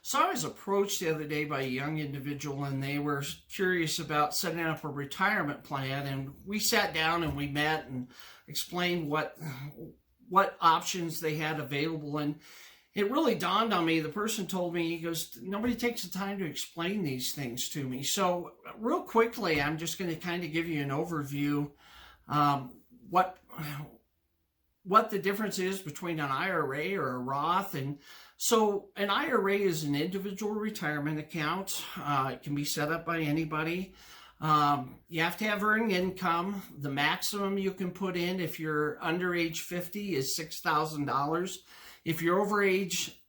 So I was approached the other day by a young individual, and they were curious about setting up a retirement plan. And we sat down and we met and explained what options they had available. And it really dawned on me. The person told me, he goes, nobody takes the time to explain these things to me. So real quickly, I'm just going to kind of give you an overview what the difference is between an IRA or a Roth. And so an IRA is an individual retirement account. It can be set up by anybody. You have to have earned income. The maximum you can put in if you're under age 50 is $6,000. If you're over age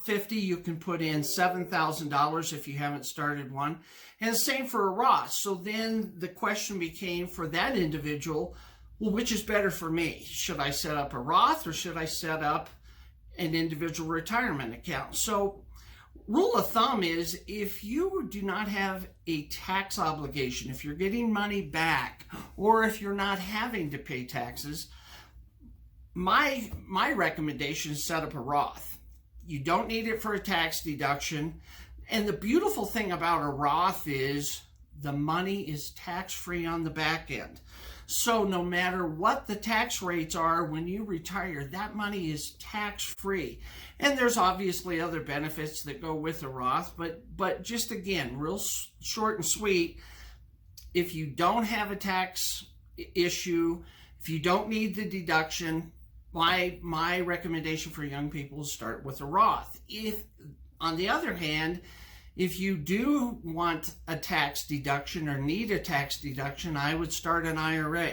50, you can put in $7,000 if you haven't started one. And the same for a Roth. So then the question became for that individual, well, which is better for me? Should I set up a Roth or should I set up an individual retirement account? So rule of thumb is if you do not have a tax obligation, if you're getting money back, or if you're not having to pay taxes, my recommendation is set up a Roth. You don't need it for a tax deduction. And the beautiful thing about a Roth is the money is tax-free on the back end. So no matter what the tax rates are when you retire, that money is tax-free. And there's obviously other benefits that go with a Roth, but just again, real short and sweet, if you don't have a tax issue, if you don't need the deduction, my recommendation for young people is start with a Roth. If, on the other hand, if you do want a tax deduction or need a tax deduction, I would start an IRA.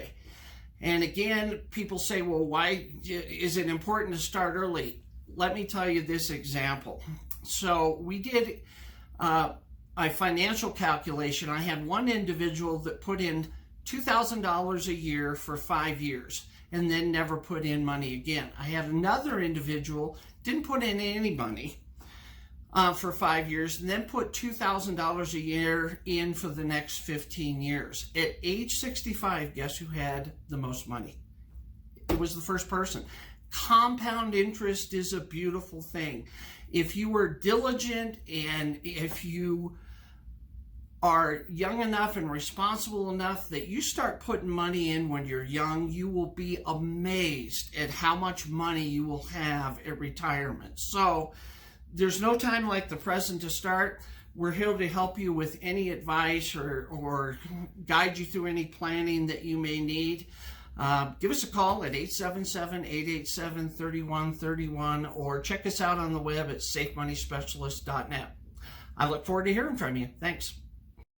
And again, people say, well, why is it important to start early? Let me tell you this example. So we did a financial calculation. I had one individual that put in $2,000 a year for 5 years and then never put in money again. I had another individual, didn't put in any money for 5 years, and then put $2,000 a year in for the next 15 years. At age 65, guess who had the most money? It was the first person. Compound interest is a beautiful thing. If you are diligent and if you are young enough and responsible enough that you start putting money in when you're young, you will be amazed at how much money you will have at retirement. So there's no time like the present to start. We're here to help you with any advice or guide you through any planning that you may need. Give us a call at 877-887-3131 or check us out on the web at safemoneyspecialist.net. I look forward to hearing from you. Thanks.